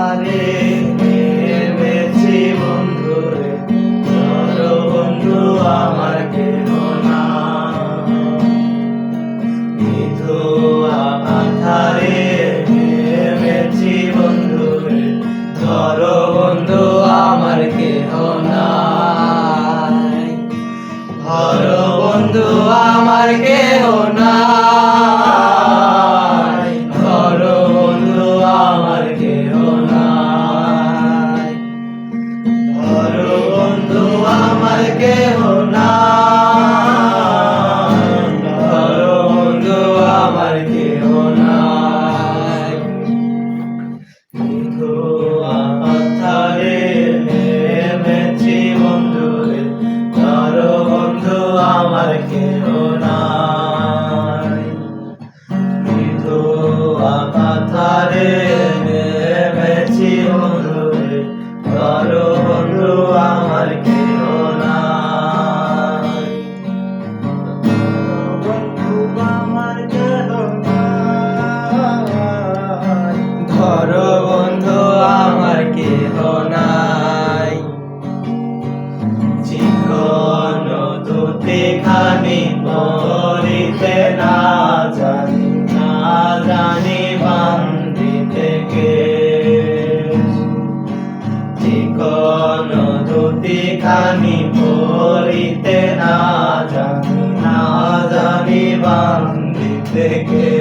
আধারে নেমেছি বন্ধুরে, ধরো বন্ধু আমার কেহ না। নিথু আধারে নেমেছি বন্ধুরে, ধরো বন্ধু আমার কেহ নাই। ধরো বন্ধু আমার কেহ নাই, ধরো বন্ধু আমার কেহ নাই। ধরো বন্ধু আমার কেহ নাই, ধরো বন্ধু আমার কেহ নাই। নিথু আধারে নেমেছি বন্ধুরে, ধরো বন্ধু আমার কেহ নাই। নিথু আধারে নেমেছি বন্ধুরে, ধরো বন্ধু আমার কেহ নাই। বন্ধু আমার কেহ নাই, ধরো বন্ধু আমার কেহ নাই। চিকন দুটিখানি পরিতে না জানি বান্ধিতে কে। চিকন দুটিখানি পরিতে না জানি বান্ধিতে কে।